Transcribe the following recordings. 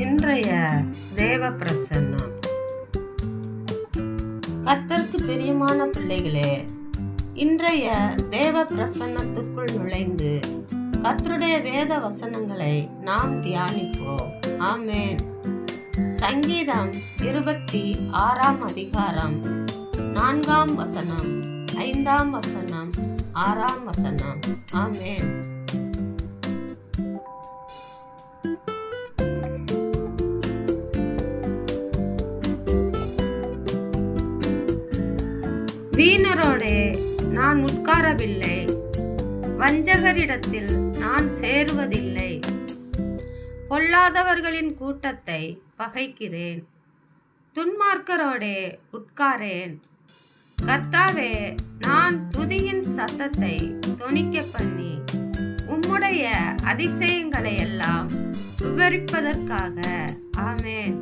இன்றைய தேவ பிரசன்னம். கர்த்தருக்கு பிரியமான பிள்ளைகளே, இன்றைய தேவ பிரசன்னத்துக்குள் நுழைந்து கர்த்தருடைய வேத வசனங்களை நாம் தியானிப்போம். ஆமென். சங்கீதம் 26 அதிகாரம் 4 வசனம், 5 வசனம், 6 வசனம். ஆமென். வீணரோடே நான் உட்காரவில்லை, வஞ்சகரிடத்தில் நான் சேருவதில்லை. பொல்லாதவர்களின் கூட்டத்தை பகைக்கிறேன், துன்மார்க்கரோடே உட்காரேன். கர்த்தாவே, நான் துதியின் சத்தத்தை தொனிக்க பண்ணி உம்முடைய அதிசயங்களை எல்லாம் விவரிப்பதற்காக. ஆமென்.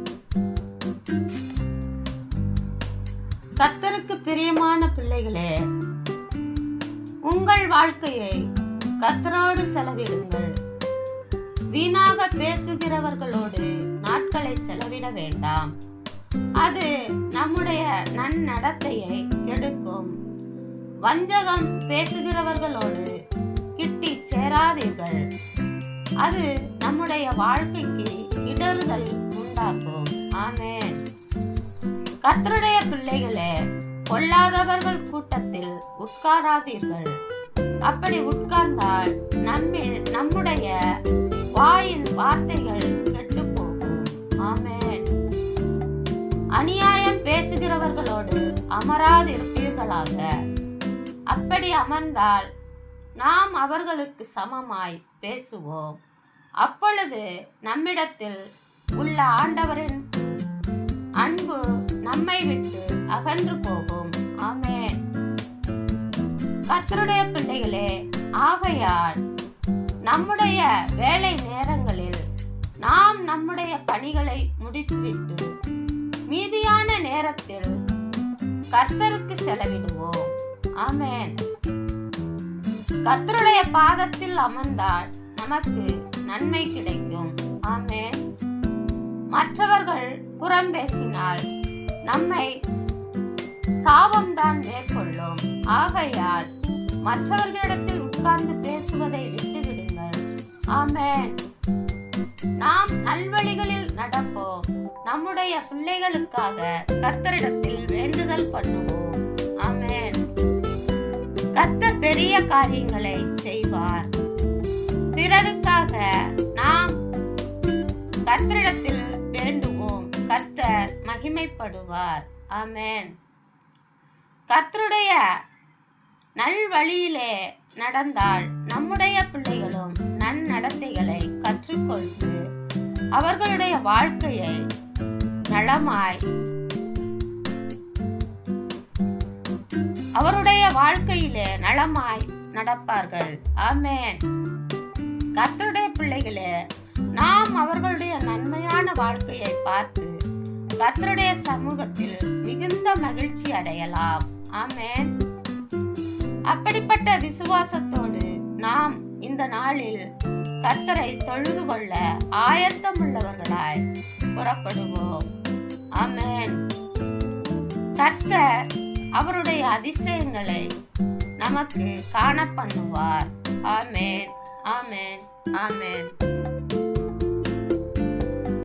கர்த்தருக்கு பிரியமான பிள்ளைகளே, உங்கள் வாழ்க்கையை கர்த்தரோடு செலவிடுங்கள். வீணாக பேசுகிறவர்களோடு நாட்களை செலவிட வேண்டாம். அது நம்முடைய நன்னடத்தையை கெடுக்கும். வஞ்சகம் பேசுகிறவர்களோடு கிட்டி சேராதீர்கள். அது நம்முடைய வாழ்க்கைக்கு இடறுதல் உண்டாக்கும். ஆமென். கர்த்தருடைய பிள்ளைகளே, பொல்லாதவர்கள் கூட்டத்தில் உட்காராதீர்கள். அப்படி உட்கார்ந்தால் நம்முடைய வாயின் வார்த்தைகள் கெட்டு போகும். ஆமென். அநியாயம் பேசுகிறவர்களோடு அமராதிருப்பீர்களாக. அப்படி அமர்ந்தால் நாம் அவர்களுக்கு சமமாய் பேசுவோம். அப்பொழுது நம்மிடத்தில் உள்ள ஆண்டவரின் அன்பு நம்மை விட்டு அகன்று போகும். ஆமென். கர்த்தருடைய பிள்ளைகளே, ஆகையால் நம்முடைய வேலை நேரங்களில் நாம் நம்முடைய பணிகளை முடித்துவிட்டு மீதியான நேரத்தில் கர்த்தருக்கு செலவிடுவோம். ஆமென். கர்த்தருடைய பாதத்தில் அமர்ந்தால் நமக்கு நன்மை கிடைக்கும். ஆமென். மற்றவர்கள் புறம் பேசினால் நம்மை சாபம்தான் மேற்கொள்ளும். ஆகையால் மற்றவர்களிடத்தில் உட்கார்ந்து பேசுவதை விட்டுவிடுங்கள். ஆமென். நாம் நல்வழிகளில் நடப்போம். நம்முடைய பிள்ளைகளுக்காக கர்த்தரிடத்தில் வேண்டுதல் பண்ணுவோம். ஆமென். கர்த்தர் பெரிய காரியங்களை செய்வார். பிறருக்காக நாம் கர்த்தரிடத்தில் வேண்டுவோம். கர்த்தர் மகிமைப்படுவார். ஆமென். கர்த்தருடைய நல்வழியிலே நடந்தால் நம்முடைய பிள்ளைகளும் நன்னடத்தைகளை கற்றுக்கொண்டு அவர்களுடைய வாழ்க்கையை அவருடைய வாழ்க்கையிலே நலமாய் நடப்பார்கள். ஆமென். கர்த்தருடைய பிள்ளைகளே, நாம் அவர்களுடைய நன்மையான வாழ்க்கையை பார்த்து கர்த்தருடைய சமூகத்தில் மிகுந்த மகிழ்ச்சி அடையலாம். ஆமென். அப்படிப்பட்ட விசுவாசத்தோடு நாம் இந்த நாளில் கர்த்தரை தொழுது கொள்ள ஆயத்தமுள்ளவர்களாய் புறப்படுவோம். ஆமென். கர்த்தர் அவருடைய அதிசயங்களை நமக்கு காண பண்ணுவார். ஆமென். ஆமென். ஆமென்.